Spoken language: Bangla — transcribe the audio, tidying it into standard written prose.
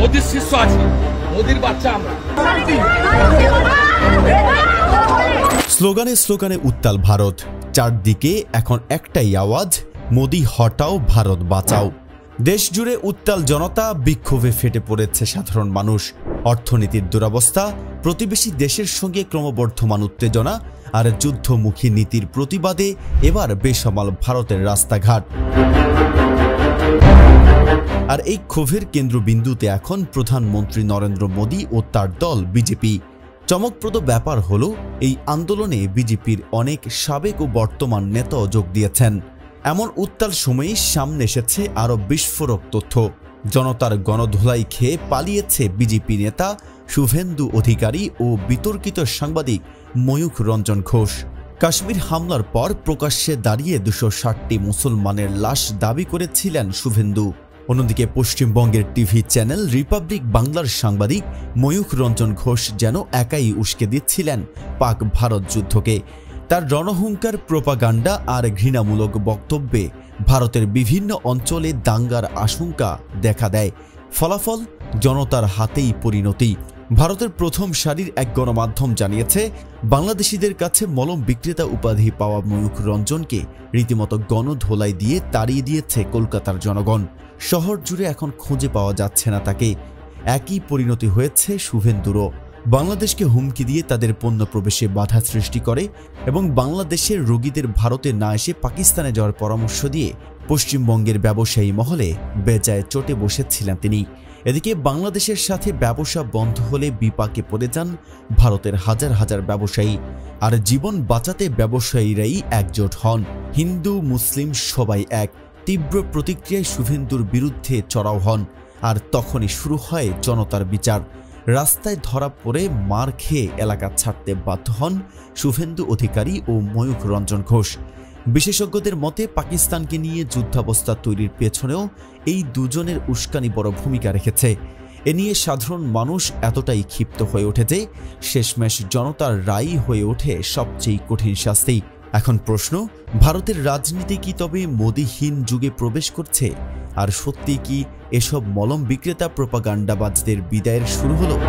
মোদির শিষ্য আছি, মোদির বাচ্চা আমরা। স্লোগানে স্লোগানে উত্তাল ভারত, চারদিকে এখন একটাই আওয়াজ, মোদি হটাও ভারত বাঁচাও। দেশ জুড়ে উত্তাল জনতা, বিক্ষোভে ফেটে পড়েছে সাধারণ মানুষ। অর্থনীতির দুরবস্থা, প্রতিবেশী দেশের সঙ্গে ক্রমবর্ধমান উত্তেজনা আর যুদ্ধমুখী নীতির প্রতিবাদে এবার বেসামাল ভারতের রাস্তাঘাট। আর এই ক্ষোভের কেন্দ্রবিন্দুতে এখন প্রধানমন্ত্রী নরেন্দ্র মোদি ও তার দল বিজেপি। চমকপ্রদ ব্যাপার হলো, এই আন্দোলনে বিজেপির অনেক সাবেক ও বর্তমান নেতাও যোগ দিয়েছেন। এমন উত্তাল সময়ে সামনে এসেছে আরও বিস্ফোরক তথ্য। জনতার গণধোলাই খেয়ে পালিয়েছে বিজেপি নেতা শুভেন্দু অধিকারী ও বিতর্কিত সাংবাদিক ময়ূখ রঞ্জন ঘোষ। কাশ্মীর হামলার পর প্রকাশ্যে দাঁড়িয়ে 260টি মুসলমানের লাশ দাবি করেছিলেন শুভেন্দু। অন্যদিকে পশ্চিমবঙ্গের টিভি চ্যানেল রিপাবলিক বাংলার সাংবাদিক ময়ূখ রঞ্জন ঘোষ যেন একাই উস্কে দিচ্ছিলেন পাক ভারত যুদ্ধকে। তার রণহুঙ্কার, প্রোপাগান্ডা আর ঘৃণামূলক বক্তব্যে ভারতের বিভিন্ন অঞ্চলে দাঙ্গার আশঙ্কা দেখা দেয়। ফলাফল, জনতার হাতেই পরিণতি। ভারতের প্রথম সারির এক গণমাধ্যম জানিয়েছে, বাংলাদেশিদের কাছে মলম বিক্রেতা উপাধি পাওয়া ময়ূখ রঞ্জনকে রীতিমতো গণধোলাই দিয়ে তাড়িয়ে দিয়েছে কলকাতার জনগণ। শহর জুড়ে এখন খুঁজে পাওয়া যাচ্ছে না তাকে। একই পরিণতি হয়েছে শুভেন্দুরও। বাংলাদেশকে হুমকি দিয়ে তাদের পণ্য প্রবেশে বাধা সৃষ্টি করে এবং বাংলাদেশের রোগীদের ভারতে না এসে পাকিস্তানে যাওয়ার পরামর্শ দিয়ে পশ্চিমবঙ্গের ব্যবসায়ী মহলে বেজায় চটে বসেছিলেন তিনি। এদিকে বাংলাদেশের সাথে ব্যবসা বন্ধ হলে বিপাকে পড়ে যান ভারতের হাজার হাজার ব্যবসায়ী। আর জীবন বাঁচাতে ব্যবসায়ীরাই একজোট হন। হিন্দু মুসলিম সবাই এক। তীব্র প্রতিক্রিয়ায় শুভেন্দুর বিরুদ্ধে চড়াও হন। আর তখনই শুরু হয় জনতার বিচার। রাস্তায় ধরা পড়ে মার খেয়ে এলাকা ছাড়তে বাধ্য হন শুভেন্দু অধিকারী ও ময়ূখ রঞ্জন ঘোষ। বিশেষজ্ঞদের মতে পাকিস্তানকে নিয়ে যুদ্ধাবস্থা তৈরির পেছনেও এই দুজনের উস্কানি বড় ভূমিকা রেখেছে। এ নিয়ে সাধারণ মানুষ এতটাই ক্ষিপ্ত হয়ে ওঠে যে শেষমেশ জনতার রায় হয়ে ওঠে সবচেয়ে কঠিন শাস্তি। এখন প্রশ্ন, ভারতের রাজনীতি কি তবে মোদিহীন যুগে প্রবেশ করছে? আর সত্যি কি এসব মলম বিক্রেতা প্রোপাগান্ডাবাজদের বিদায়ের শুরু হলো?